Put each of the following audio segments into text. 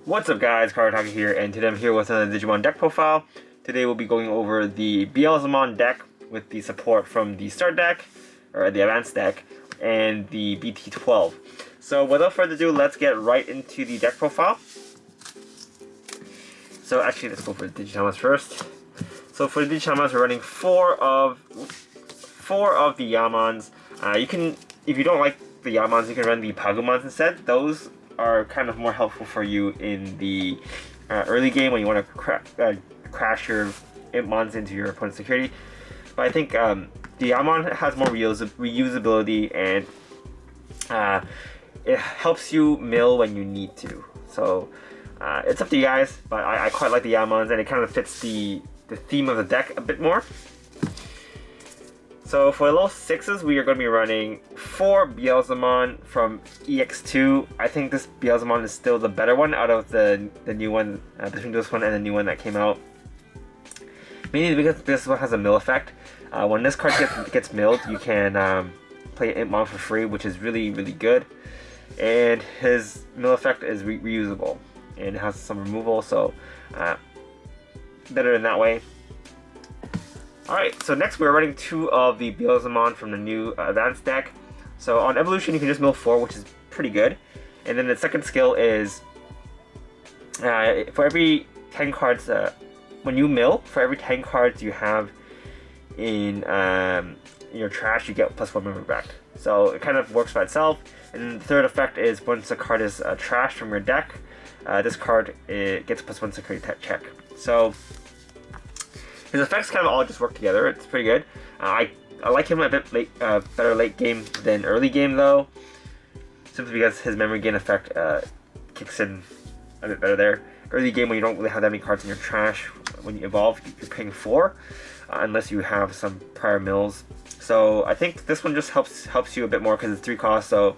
What's up guys, Karataka here, and today I'm here with another Digimon deck profile. Today we'll be going over the Beelzemon deck with the support from the Start deck, or the Advanced deck, and the BT-12. So without further ado, let's get right into the deck profile. So actually, let's go for the Digitamers first. So for the Digitamers, we're running four of the Yamons. You can, if you don't like the Yamons, you can run the Pagumons instead. Those are kind of more helpful for you in the early game when you want to crash your Impmons into your opponent's security. But I think the Yamon has more reusability, and it helps you mill when you need to. So it's up to you guys, but I quite like the Yamons, and it kind of fits the theme of the deck a bit more. So for the low 6s, we are going to be running 4 Beelzemon from EX2. I think this Beelzemon is still the better one out of the new one, between this one and the new one that came out. Mainly because this one has a mill effect. When this card gets milled, you can play Impmon for free, which is really good. And his mill effect is reusable and has some removal, so better in that way. Alright, so next we're running 2 of the Beelzemon from the new Advanced deck. So on Evolution you can just mill 4, which is pretty good. And then the second skill is, for every 10 cards, when you mill, for every 10 cards you have in your trash, you get +1 memory back. So it kind of works by itself. And then the third effect is once a card is trashed from your deck, this card gets +1 security check. So his effects kind of all just work together. It's pretty good. I like him a bit better late game than early game though, simply because his memory gain effect kicks in a bit better there. Early game, when you don't really have that many cards in your trash, when you evolve, you're paying 4, unless you have some prior mills. So I think this one just helps you a bit more because it's 3 costs, so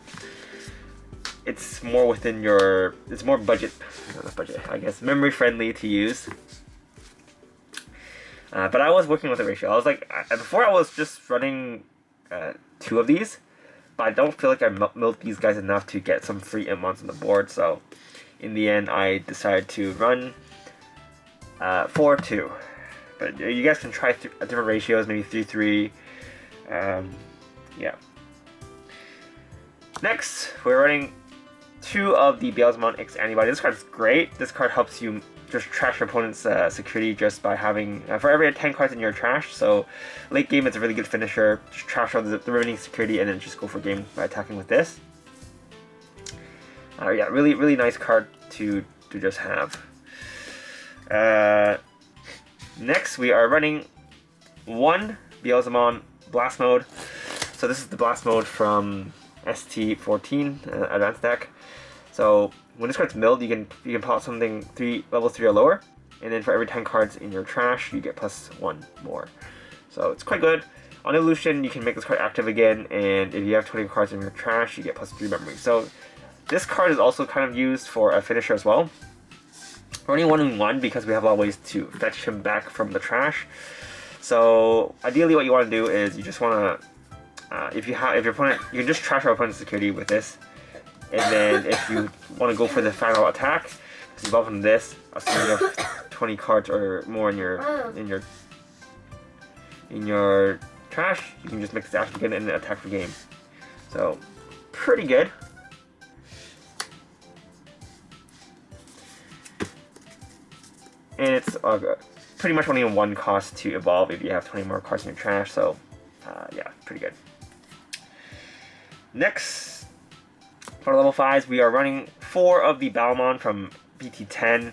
it's more within your, it's more budget, not budget, I guess, memory friendly to use. But I was working with the ratio. I was like, before I was just running 2 of these, but I don't feel like I milled these guys enough to get some free Impmons on the board. So in the end, I decided to run 4-2. But you guys can try different ratios, maybe 3-3. Yeah. Next, we're running 2 of the Beelzemon X-Antibody. This card is great. This card helps you just trash your opponent's security just by having, for every 10 cards in your trash. So late game, it's a really good finisher. Just trash all the remaining security and then just go for game by attacking with this. Yeah, really nice card to just have. Next, we are running 1 Beelzemon Blast Mode. So this is the Blast Mode from ST-14 Advanced deck. So when this card's milled, you can pull out something level 3 or lower, and then for every 10 cards in your trash, you get +1 more. So it's quite good. On Evolution, you can make this card active again, and if you have 20 cards in your trash, you get +3 memory. So this card is also kind of used for a finisher as well. We're only 1-1 because we have a lot of ways to fetch him back from the trash. So ideally, what you want to do is you just want to, if your opponent, you can just trash our opponent's security with this. And then if you want to go for the final attack, just evolve from this, assuming you have 20 cards or more in your trash, you can just make this active again and attack for game. So pretty good. And it's pretty much only 1 cost to evolve if you have 20 more cards in your trash. So yeah, pretty good. Next, for level 5s, we are running 4 of the Beelzemon from BT-10.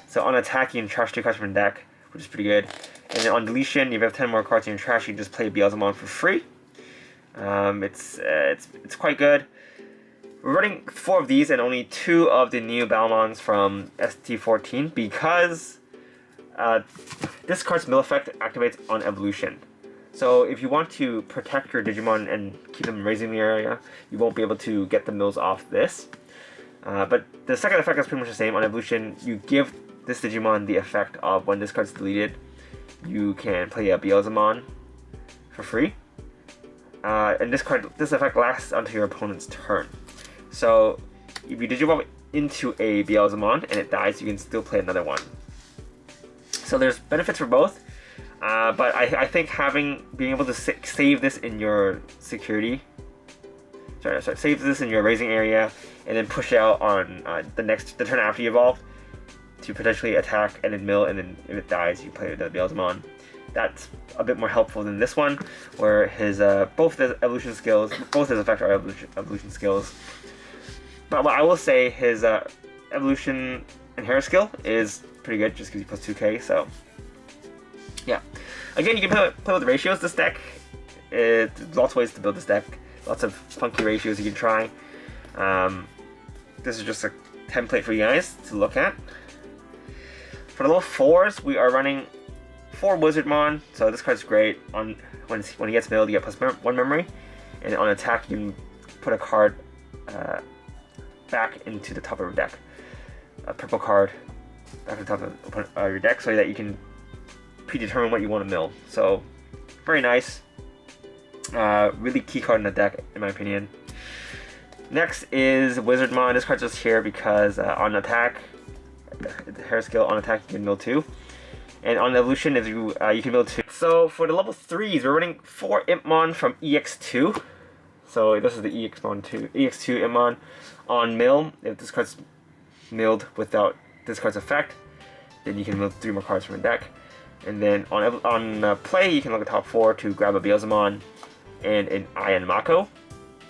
So on attack, you can trash 2 cards from your deck, which is pretty good. And then on deletion, if you have 10 more cards in your trash, you can just play Beelzemon for free. It's quite good. We're running 4 of these and only 2 of the new Beelzemons from ST-14 because this card's mill effect activates on Evolution. So if you want to protect your Digimon and keep them raising the area, you won't be able to get the mills off this. But the second effect is pretty much the same. On Evolution, you give this Digimon the effect of when this card's deleted, you can play a Beelzemon for free. And this effect lasts until your opponent's turn. So if you Digivolve into a Beelzemon and it dies, you can still play another one. So there's benefits for both, but I think being able to save this in your security, save this in your raising area, and then push it out on the turn after you evolve to potentially attack and then mill, and then if it dies, you play the Beelzemon. That's a bit more helpful than this one, where his both his evolution skills, both his effect are evolution skills. But I will say his evolution and hair skill is pretty good, just because he plus 2k. So yeah, again, you can play with ratios. This deck, there's lots of ways to build this deck. Lots of funky ratios you can try. This is just a template for you guys to look at. For the level 4s, we are running 4 Wizardmon, so this card's great. When he gets milled, you get plus 1 memory, and on attack, you can put a card back into the top of your deck. A purple card back to the top of your deck, so that you can predetermine what you want to mill. So, very nice. Really key card in the deck, in my opinion. Next is Wizardmon. This card's just here because on attack, the hair skill on attack, you can mill 2. And on evolution, if you can mill 2. So for the level 3s, we're running 4 Impmon from EX2. So this is the EX2 Impmon. On mill, if this card's milled without this card's effect, then you can mill 3 more cards from your deck. And then on play, you can look at top 4 to grab a Beelzemon and an Ian Mako, and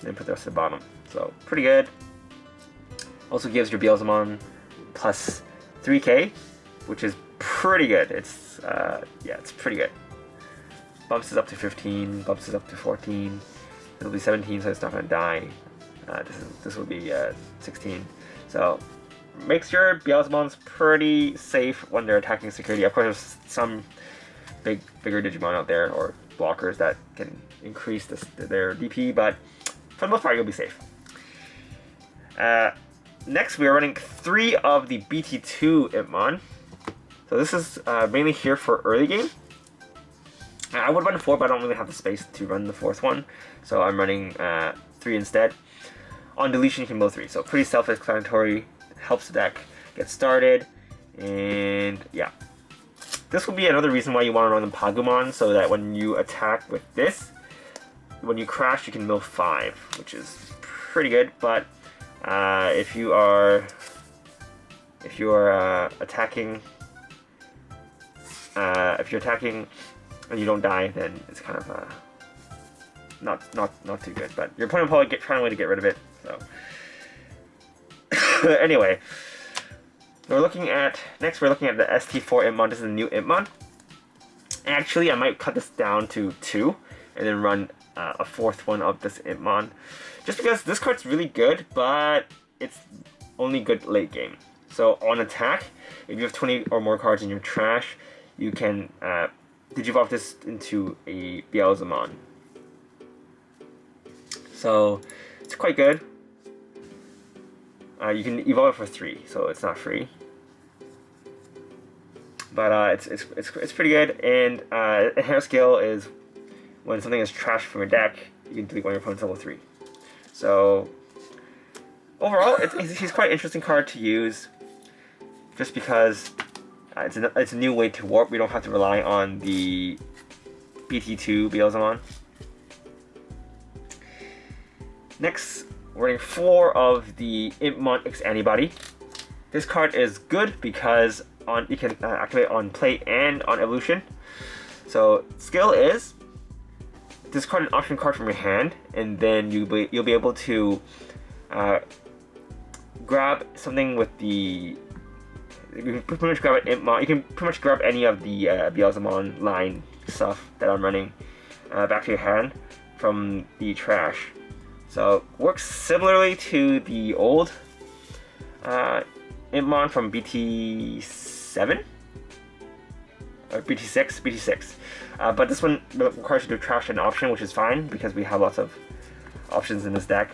then put the rest at the bottom. So pretty good. Also gives your Beelzemon plus 3k, which is pretty good. It's yeah, it's pretty good. Bumps it up to 15, bumps it up to 14. It'll be 17, so it's not gonna die. This will be 16. So makes your Beelzemon's pretty safe when they're attacking security. Of course, there's some bigger Digimon out there or blockers that can increase their DP, but for the most part, you'll be safe. Next, we are running 3 of the BT-12 Impmon. So this is mainly here for early game. I would run 4, but I don't really have the space to run the 4th one, so I'm running 3 instead. On deletion, you can mill 3, so pretty self-explanatory. Helps the deck get started, and yeah. This will be another reason why you want to run the Pagumon, so that when you attack with this, when you crash, you can mill 5, which is pretty good. But if you are attacking, if you're attacking and you don't die, then it's kind of not too good. But your opponent will probably find a way to get rid of it. So anyway, we're looking at the ST-14 Impmon. This is a new Impmon. Actually, I might cut this down to 2 and then run a 4th one of this Impmon, just because this card's really good, but it's only good late game. So on attack, if you have 20 or more cards in your trash, you can Digivolve this into a Beelzemon. So it's quite good. You can evolve it for 3, so it's not free. But it's pretty good. And hair skill is when something is trashed from your deck, you can delete one of your opponent's level 3. So overall, he's quite an interesting card to use, just because it's a new way to warp. We don't have to rely on the BT-12 Beelzemon. Next, we're running 4 of the Impmon X-Antibody. This card is good because you can activate on play and on evolution. So skill is discard an option card from your hand, and then you'll be able to grab something with the. You can pretty much grab an Impmon. You can pretty much grab any of the Beelzemon line stuff that I'm running back to your hand from the trash. So works similarly to the old Impmon from BT-7 or BT-6. But this one requires you to trash an option, which is fine because we have lots of options in this deck,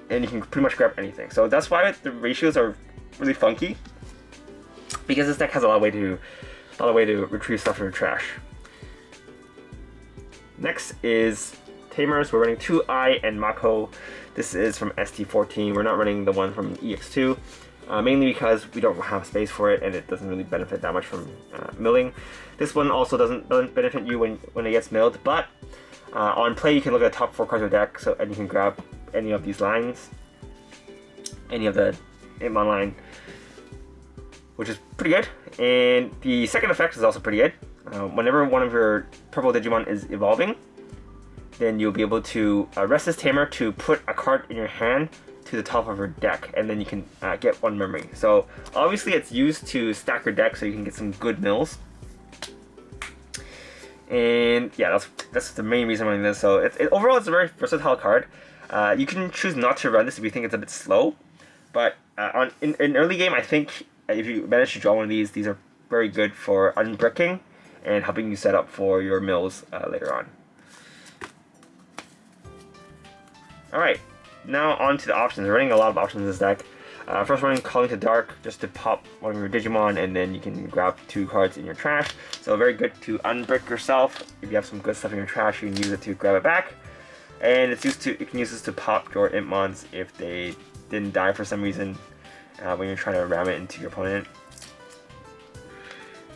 and you can pretty much grab anything. So that's why the ratios are really funky, because this deck has a lot of way to retrieve stuff from your trash. Next is Tamers. We're running 2 I and Mako. This is from ST-14. We're not running the one from EX2, mainly because we don't have space for it and it doesn't really benefit that much from milling. This one also doesn't benefit you when it gets milled, but on play you can look at the top 4 cards of the deck, and you can grab any of these lines, any of the Impmon line, which is pretty good. And the second effect is also pretty good. Whenever one of your purple Digimon is evolving, then you'll be able to rest this Tamer to put a card in your hand to the top of your deck, and then you can get 1 memory. So obviously it's used to stack your deck so you can get some good mills. And yeah, that's the main reason I'm running this. So overall it's a very versatile card. You can choose not to run this if you think it's a bit slow, but in early game, I think if you manage to draw one of these are very good for unbricking and helping you set up for your mills later on. Alright, now on to the options. We're running a lot of options in this deck. First, running Calling to Dark just to pop one of your Digimon, and then you can grab 2 cards in your trash. So very good to unbrick yourself. If you have some good stuff in your trash, you can use it to grab it back. And you can use this to pop your Impmons if they didn't die for some reason when you're trying to ram it into your opponent.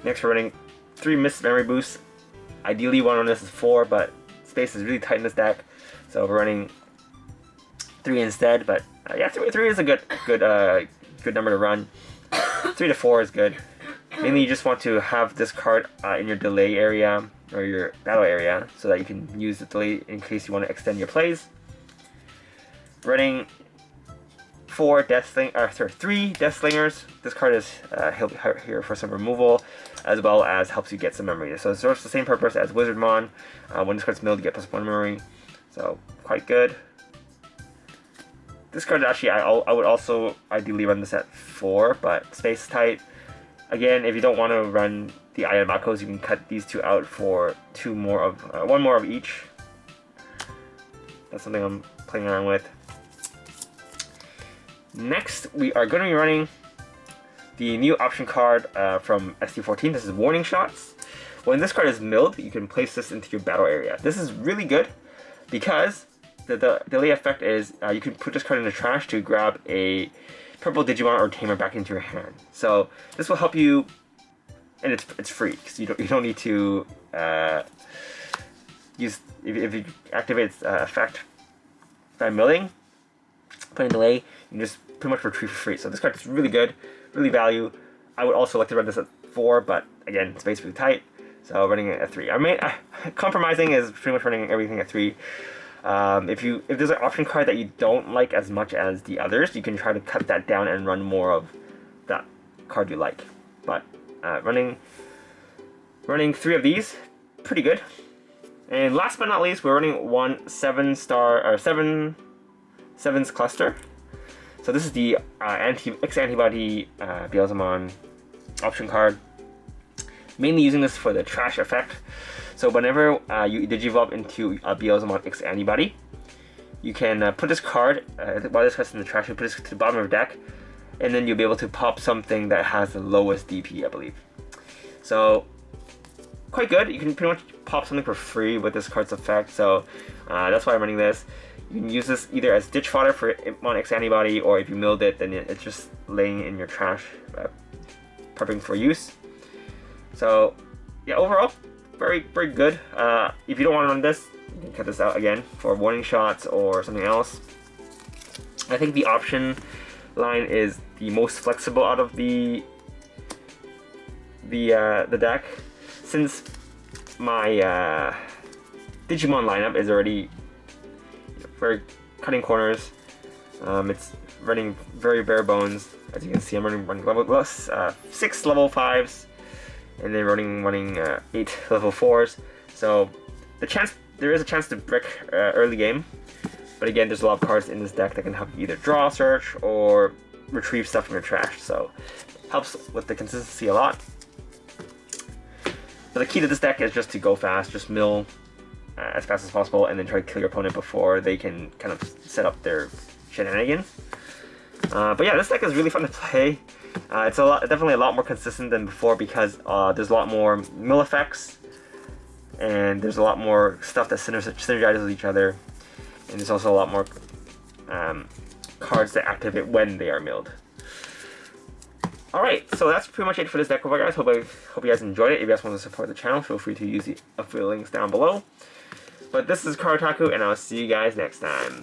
Next, we're running 3 Missed Memory Boosts. Ideally, one on this is 4, but space is really tight in this deck, so we're running 3 instead. But yeah, 3 is a good number to run. 3 to 4 is good. Mainly, you just want to have this card in your delay area or your battle area so that you can use the delay in case you want to extend your plays. Running 3 Death Slingers. This card is here for some removal, as well as helps you get some memory. So it serves the same purpose as Wizardmon. When this card's milled, you get +1 memory. So quite good. This card actually, I would also ideally run this at 4, but space is tight. Again, if you don't want to run the I and Makos, you can cut these 2 out for 1 more of each. That's something I'm playing around with. Next, we are going to be running the new option card from ST-14. This is Warning Shots. When this card is milled, you can place this into your battle area. This is really good because the delay effect is you can put this card in the trash to grab a purple Digimon or Tamer back into your hand. So this will help you, and it's free because you don't need to use if you activate its effect by milling, putting delay, you can just pretty much retrieve for free. So this card is really good, really value. I would also like to run this at 4, but again, space really tight, so running it at 3. Compromising is pretty much running everything at 3. If there's an option card that you don't like as much as the others, you can try to cut that down and run more of that card you like. But running 3 of these, pretty good. And last but not least, we're running 1 7's cluster. So this is the X-Antibody Beelzemon option card. Mainly using this for the trash effect. So whenever you digivolve into a Beelzemon X-Antibody, you can put this card, while this card's in the trash, you put this to the bottom of your deck, and then you'll be able to pop something that has the lowest DP, I believe. So quite good. You can pretty much pop something for free with this card's effect, so that's why I'm running this. You can use this either as ditch fodder for Impmon X-Antibody, or if you milled it, then it's just laying in your trash, prepping for use. So yeah, overall, very, very good. If you don't want to run this, you can cut this out again for Warning Shots or something else. I think the option line is the most flexible out of the deck, since my Digimon lineup is already very cutting corners. It's running very bare bones. As you can see, I'm running level 6 level 5s, and then running 8 level 4s. So there is a chance to brick early game, but again, there's a lot of cards in this deck that can help you either draw, search, or retrieve stuff from your trash. So helps with the consistency a lot. But the key to this deck is just to go fast, just mill as fast as possible, and then try to kill your opponent before they can kind of set up their shenanigans. But yeah, this deck is really fun to play. It's definitely a lot more consistent than before because there's a lot more mill effects, and there's a lot more stuff that synergizes with each other, and there's also a lot more cards that activate when they are milled. Alright, so that's pretty much it for this deck overview, guys. Hope you guys enjoyed it. If you guys want to support the channel, feel free to use the affiliate links down below. But this is Kartaku, and I'll see you guys next time.